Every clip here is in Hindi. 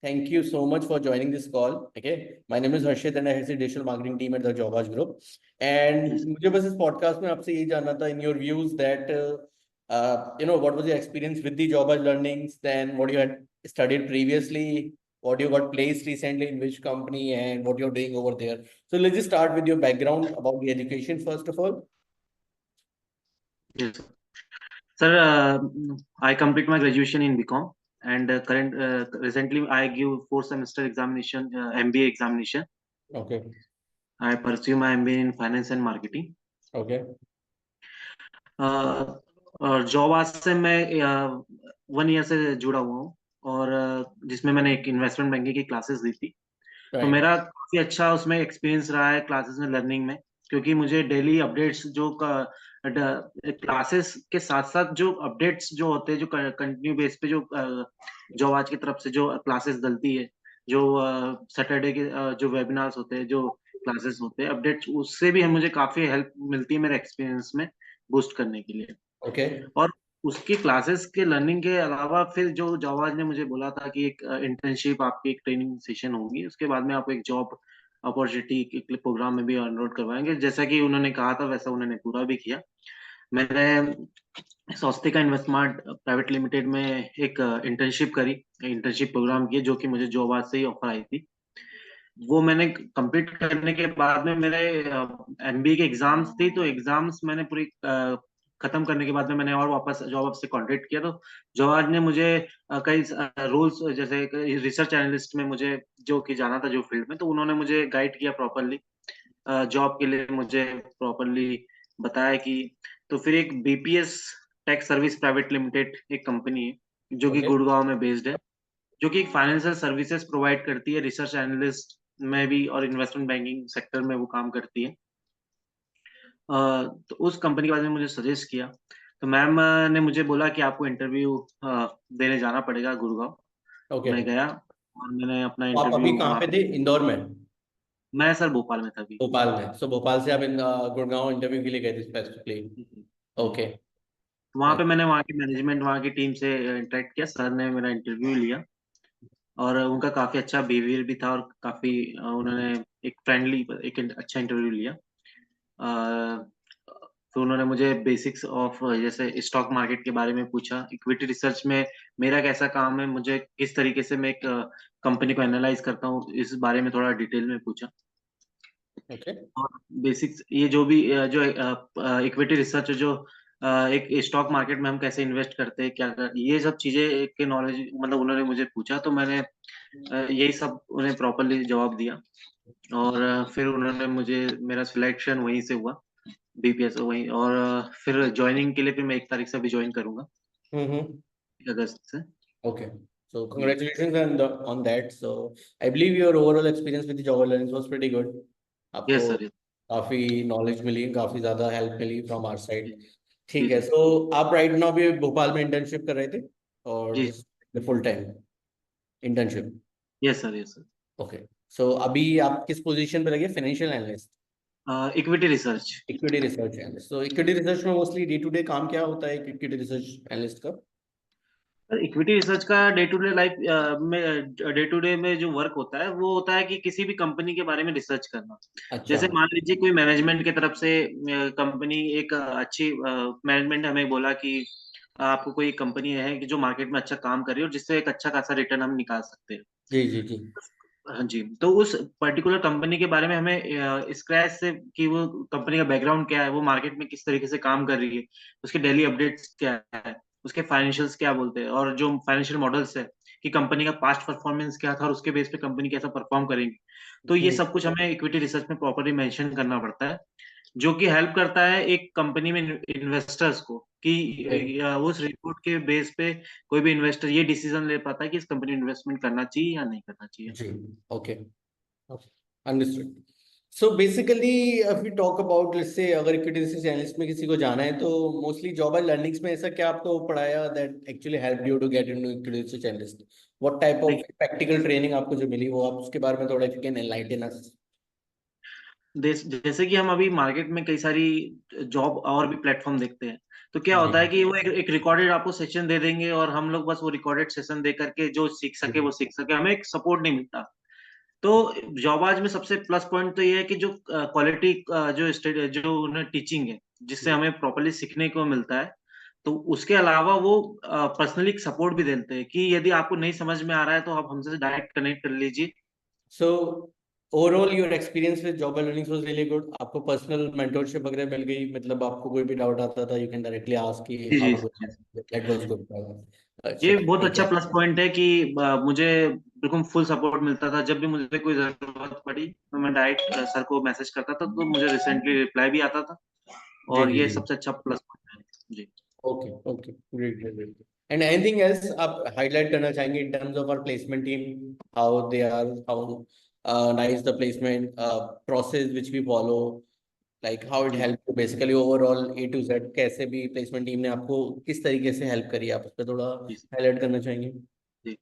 Thank you so much for joining this call. Okay, my name is Harshit and I head the digital marketing team at the Jobaj Group. And मुझे बस इस podcast में आपसे यही जानना था in your views that what was your experience with the Jobaj learnings, then what you had studied previously, what you got placed recently in which company, and what you're doing over there. So let's just start with your background about the education first of all. Yes, sir. I complete my graduation in BCom, and current recently I give 4 semester examination, MBA examination. Okay. I pursue my MBA in finance and marketing. Okay. और जॉब आज से मैं 1 ईयर से जुड़ा हुआ हूँ और जिसमें मैंने एक इन्वेस्टमेंट बैंकिंग की क्लासेस दी थी। तो Right. मेरा काफी अच्छा उसमें एक्सपीरियंस रहा है क्लासेस में, लर्निंग में, क्योंकि मुझे डेली अपडेट्स जो क्लासेस के साथ साथ जो अपडेट्स जो होते हैं, जो कंटिन्यू बेस पे जो आज की तरफ से जो क्लासेस डलती है, जो सैटरडे के जो वेबिनार्स होते हैं, जो क्लासेस होते हैं अपडेट्स, उससे भी मुझे काफी हेल्प मिलती है मेरे एक्सपीरियंस में बूस्ट करने के लिए। Okay. और उसकी क्लासेस के लर्निंग के अलावा फिर जो जवाज ने मुझे बोला था कि एक इंटर्नशिप आपकी एक ट्रेनिंग सेशन होगी, उसके बाद में आपको एक जॉब अपॉर्चुनिटी के प्रोग्राम में भी एनरोल करवाएंगे। जैसा कि उन्होंने कहा था वैसा उन्होंने पूरा भी किया। मैंने स्वस्तिका इन्वेस्टमेंट प्राइवेट लिमिटेड में एक इंटर्नशिप करी, इंटर्नशिप प्रोग्राम किया, जो कि मुझे जॉब आज से ही ऑफर आई थी। वो मैंने कंप्लीट करने के बाद में मेरे एमबीए के एग्जाम्स थी, तो एग्जाम्स मैंने पूरी खत्म करने के बाद में मैंने और वापस जॉब से कांटेक्ट किया। तो जॉब ने मुझे कई रोल्स, जैसे रिसर्च एनालिस्ट में मुझे जो कि जाना था जो फील्ड में, तो उन्होंने मुझे गाइड किया प्रॉपरली जॉब के लिए, मुझे प्रॉपरली बताया कि तो फिर एक BPS tech service private limited एक कंपनी है जो कि Okay. गुड़गांव में बेस्ड है, जो कि फाइनेंशियल सर्विसेज प्रोवाइड करती है, रिसर्च एनालिस्ट में भी और इन्वेस्टमेंट बैंकिंग सेक्टर में वो काम करती है। तो उस कंपनी के बारे में मुझे सजेस्ट किया, तो मैम ने मुझे बोला कि आपको इंटरव्यू देने जाना पड़ेगा गुड़गांव। Okay. मैं गया और मैंने अपना तो आप अभी इंटरव्यू कहाँ वहाँ पे पे। थे? इंदौर में? मैं सर भोपाल में था अभी। भोपाल में? सो भोपाल से आप इन गुड़गांव इंटरव्यू के लिए गए थे स्पेसिफिकली? जी। ओके। वहाँ पे मैंने वहाँ की मैनेजमेंट, वहाँ की टीम से इंटरेक्ट किया, सर ने मेरा इंटरव्यू लिया और उनका काफी अच्छा बिहेवियर भी था और काफी उन्होंने एक फ्रेंडली, एक अच्छा इंटरव्यू लिया। अ, तो उन्होंने मुझे बेसिक्स ऑफ जैसे स्टॉक मार्केट के बारे में पूछा, इक्विटी रिसर्च में मेरा कैसा काम है, मुझे किस तरीके से मैं एक कंपनी को एनालाइज करता हूँ, इस बारे में थोड़ा डिटेल में पूछा। ओके। और बेसिक्स ये जो भी जो इक्विटी रिसर्च जो एक स्टॉक मार्केट में हम कैसे इन्वेस्ट करते हैं, क्या ये सब चीजें के नॉलेज, मतलब उन्होंने मुझे पूछा, तो मैंने यही सब उन्हें प्रॉपरली जवाब दिया। और फिर उन्होंने मुझे, मेरा सिलेक्शन वहीं से हुआ, बीपीएस वहीं। और फिर ज्वाइनिंग के लिए फिर मैं 1 तारीख से अभी ज्वाइन करूंगा, हम्म। 1 अगस्त से। Okay. So जी। congratulations on that. So I believe your overall experience with the Java learning was pretty good. आपको यस सर। काफी नॉलेज मिली, काफी ज्यादा हेल्प मिली फ्रॉम आवर साइड। जी ठीक है। जी सो आप राइट नाउ भी भोपाल में इंटर्नशिप कर रहे थे और जी। Just full time internship? Yes sir, yes okay. So अभी आप किस पोजीशन पे लगे? Financial analyst? Sir, equity research. Equity research analyst. तो इक्विटी रिसर्च में मोस्टली डे टू डे काम क्या होता है इक्विटी रिसर्च एनालिस्ट का? सर इक्विटी रिसर्च का डे टू डे लाइफ में, डे टू डे में जो वर्क होता है वो होता है कि किसी भी कंपनी के बारे में रिसर्च करना। अच्छा। जैसे मान लीजिए कोई मैनेजमेंट की तरफ से कंपनी एक अच्छी मैनेजमेंट ने हमें बोला कि आपको कोई कंपनी है कि जो मार्केट में अच्छा काम कर रही है और जिससे एक अच्छा खासा रिटर्न हम निकाल सकते हैं। जी जी जी। हाँ जी, तो उस पर्टिकुलर कंपनी के बारे में हमें स्क्रैच से, कि वो कंपनी का बैकग्राउंड क्या है, वो मार्केट में किस तरीके से काम कर रही है, उसके डेली अपडेट्स क्या है, उसके फाइनेंशियल्स क्या बोलते हैं, और जो फाइनेंशियल मॉडल्स है कि कंपनी का पास्ट परफॉर्मेंस क्या था और उसके बेस पे कंपनी कैसा परफॉर्म करेंगी। तो ये हम्म। सब कुछ हमें इक्विटी रिसर्च में प्रॉपरली मेंशन करना पड़ता है, जो कि हेल्प करता है एक कंपनी में इन्वेस्टर्स को कि उस रिपोर्ट के बेस पे कोई भी इन्वेस्टर ये डिसीजन ले पाता है कि इस कंपनी में इन्वेस्टमेंट करना चाहिए या नहीं करना चाहिए। जी। Okay. Understood. So basically if we talk about, let's say अगर इक्विटी रिसर्च एनालिस्ट में किसी को जाना है तो मोस्टली जॉब एंड लर्निंग्स में ऐसा क्या आपको पढ़ाया that actually help you to get into equity research analyst? What type of देखिए प्रैक्टिकल ट्रेनिंग आपको जो मिली वो आप उसके बारे में थोड़ा if you can enlighten us. जैसे कि हम अभी मार्केट में कई सारी जॉब और भी प्लेटफॉर्म देखते हैं, तो क्या होता है जी कि वो एक रिकॉर्डेड आपको सेशन दे देंगे और हम लोग बस वो रिकॉर्डेड सेशन दे करके जो सीख सके वो सीख सके, हमें एक सपोर्ट नहीं मिलता। तो जॉब आज में सबसे प्लस पॉइंट तो ये है कि जो क्वालिटी जो उन्हें टीचिंग है जिससे हमें प्रॉपर्ली सीखने को मिलता है, तो उसके अलावा वो पर्सनली सपोर्ट भी देते हैं कि यदि आपको नहीं समझ में आ रहा है तो आप हमसे डायरेक्ट कनेक्ट कर लीजिए। So overall your experience with job learning was really good. आपको पर्सनल मेंटरशिप वगैरह मिल गई, मतलब आपको कोई भी डाउट आता था यू कैन डायरेक्टली आस्क कि जी जी हाउ जी। That was good. अच्छा ये बहुत ठीक अच्छा है। प्लस पॉइंट है कि मुझे बिल्कुल फुल सपोर्ट मिलता था। जब भी मुझे कोई जरूरत पड़ी तो मैं डायरेक्ट सर को मैसेज करता था, तो मुझे रिसेंटली रिप्लाई भी आता था। जी और जी ये जी। सबसे अच्छा प्लस पॉइंट है जी। Okay okay great great great. And anything else आप हाईलाइट करना चाहेंगे in terms of our placement team, how they are, how nice the placement process which we follow, like how it जी help basically overall A to Z, कैसे भी प्लेसमेंट टीम ने आपको किस तरीके से हेल्प करी, आप उस पर थोड़ा जी हाईलाइट करना चाहेंगे? जी।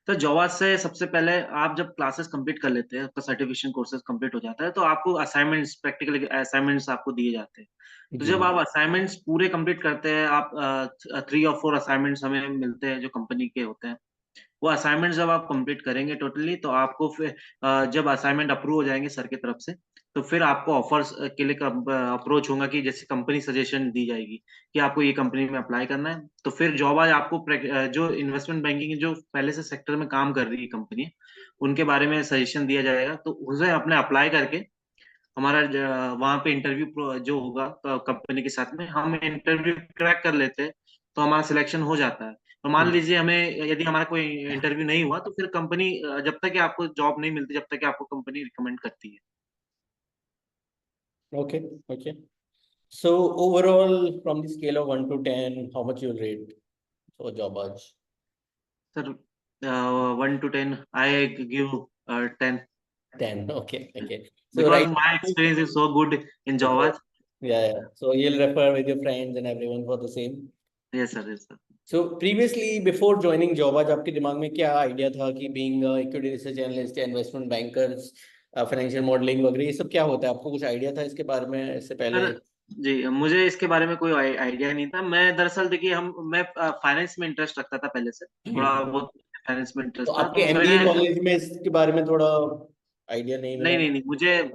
तो जॉवा से सबसे पहले आप जब क्लासेस कंप्लीट कर लेते हैं, आपका सर्टिफिकेशन कोर्सेज कंप्लीट हो जाता है, तो आपको असाइनमेंट्स, प्रैक्टिकल असाइनमेंट्स आपको दिए जाते हैं। तो जी जब आप असाइनमेंट्स पूरे कंप्लीट करते हैं, आप 3 और 4 असाइनमेंट्स हमें मिलते हैं जो कंपनी के होते हैं। वो असाइनमेंट जब आप कंप्लीट करेंगे टोटली, तो आपको फिर जब असाइनमेंट अप्रूव हो जाएंगे सर की तरफ से, तो फिर आपको ऑफर्स के लिए अप्रोच होगा कि जैसे कंपनी सजेशन दी जाएगी कि आपको ये कंपनी में अप्लाई करना है। तो फिर जॉब आज आपको जो इन्वेस्टमेंट बैंकिंग जो पहले से सेक्टर में काम कर रही है कंपनी, उनके बारे में सजेशन दिया जाएगा। तो उसे अपने अप्लाई करके हमारा वहाँ पे इंटरव्यू जो होगा कंपनी के साथ में, हम इंटरव्यू क्रैक कर लेते हैं तो हमारा सिलेक्शन हो जाता है। तो मान लीजिए हमें यदि हमारा कोई इंटरव्यू नहीं हुआ, तो फिर कंपनी जब तक कि आपको जॉब नहीं मिलती, जब तक कि आपको कंपनी रिकमेंड करती है। Okay okay. So overall from the scale of 1 to 10 how much you rate for job आज? Sir 1 to 10 I give 10। 10, okay okay. So because right my now, experience is so good in okay, job. yeah, so you'll refer with your friends and everyone for the same. Yes sir, yes sir. So previously, before joining job, आज आपके दिमाग में क्या आइडिया था कि being a equity research analyst या investment bankers, फाइनेंशियल मॉडलिंग वगैरह ये सब क्या होता है? आपको कुछ आइडिया था इसके बारे में इससे पहले? सर जी, मुझे इसके बारे में कोई आइडिया नहीं था। मैं दरअसल देखिए मैं फाइनेंस में इंटरेस्ट रखता था पहले से, थोड़ा बहुत फाइनेंस में तो इंटरेस्ट था, आपके तो एमबीए मैंने कॉलेज में इसके बारे में थोड़ा आइडिया नहीं नहीं मिला? नहीं नहीं, मुझे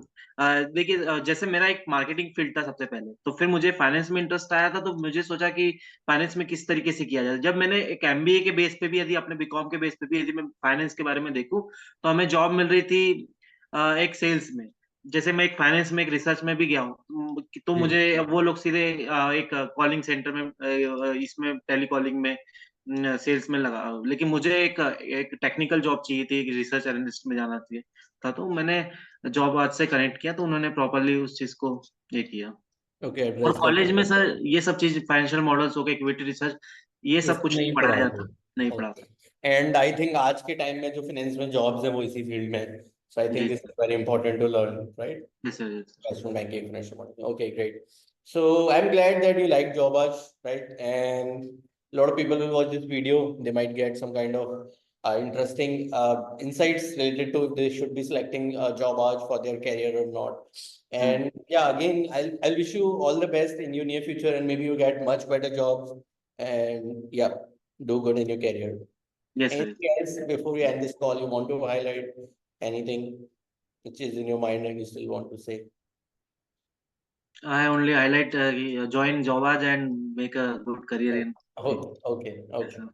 देखिए जैसे मेरा एक मार्केटिंग फील्ड था सबसे पहले, तो फिर मुझे फाइनेंस में इंटरेस्ट आया था, तो मुझे सोचा कि फाइनेंस में किस तरीके से किया जाए। जब मैंने एक एमबीए के बेस पे भी, यदि अपने बीकॉम के बेस पे भी यदि मैं फाइनेंस के बारे में देखूं, तो हमें जॉब मिल रही थी एक सेल्स में। जैसे मैं एक फाइनेंस में एक रिसर्च में भी गया हूँ, तो जी मुझे वो लोग सीधे एक कॉलिंग सेंटर में इसमें टेली कॉलिंग में सेल्स में लगा, लेकिन मुझे एक टेक्निकल जॉब चाहिए थी, एक रिसर्च एनालिस्ट में जाना चाहिए था। तो मैंने जॉब आज से कनेक्ट किया, तो उन्होंने प्रॉपरली उस चीज को ये किया। ओके, और एड्रेस कर कॉलेज में दिया। सर ये सब चीज, फाइनेंशियल मॉडल्स हो गए, इक्विटी रिसर्च, ये ये सब सब कुछ नहीं नहीं पढ़ाया पढ़ाते? जाता, नहीं पढ़ा। ओके। एंड आई थिंक आज के टाइम में जो फाइनेंस में जॉब्स है वो इसी फील्ड में है, सो आई थिंक जी this is very important to learn, right? जी sir, yes sir. Investment banking, financial modeling. Okay, great. So I'm glad that you like job ads, right? And a lot of people will watch this video. They might get some kind of interesting insights related to if they should be selecting job ads for their career or not. And yeah, again, I'll wish you all the best in your near future, and maybe you get much better jobs. And yeah, do good in your career. Yes sir. Anything else before we end this call? You want to highlight anything which is in your mind and you still want to say? I only highlight join job ads and make a good career in it. Okay, okay, Yes, okay. sir.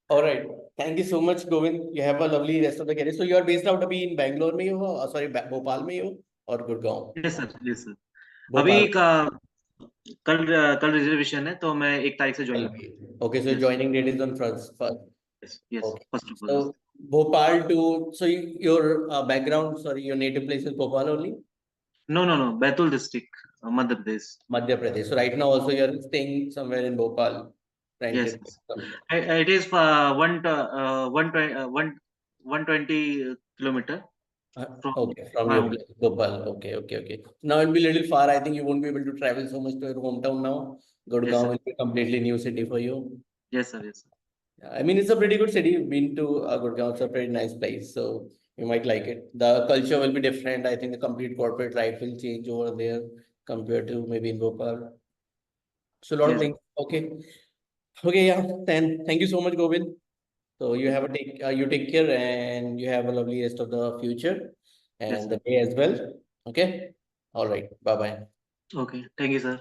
All right. Thank you so much, Govind. You have a lovely rest of the career. So you are based out अभी in Bangalore में ही हो, sorry, भोपाल में ही हो और Gurgaon? Yes, sir. Yes, sir. अभी भोपाल। कल कल रिजर्वेशन है, तो मैं 1 तारीख से ज्वाइन करूँ। Okay, so yes joining date is on first. Yes yes, Okay. First of all. So Bhopal to, so your background, sorry, your native place is Bhopal only? No no no, Betul district, Madhya Pradesh. Madhya Pradesh. So right now also you are staying somewhere in Bhopal, yes rented yes, somewhere. It is 120 kilometre from Okay, from my your home. place, Bhopal. Okay, okay, okay. Now it'll be a little far. I think you won't be able to travel so much to your hometown now. Yes Gurgaon sir, will be a completely new city for you. Yes sir, yes sir. Yeah, I mean, it's a pretty good city. You've been to Gurgaon. It's a pretty nice place. So You might like it. The culture will be different. I think the complete corporate life will change over there compared to maybe in Bhopal. So a lot of Yes. things. Okay. Okay, yeah. Then thank you so much, Govind. So you have a you take care and you have a lovely rest of the future Yes, and sir. the day as well. Okay. All right. Bye bye. Okay. Thank you, sir.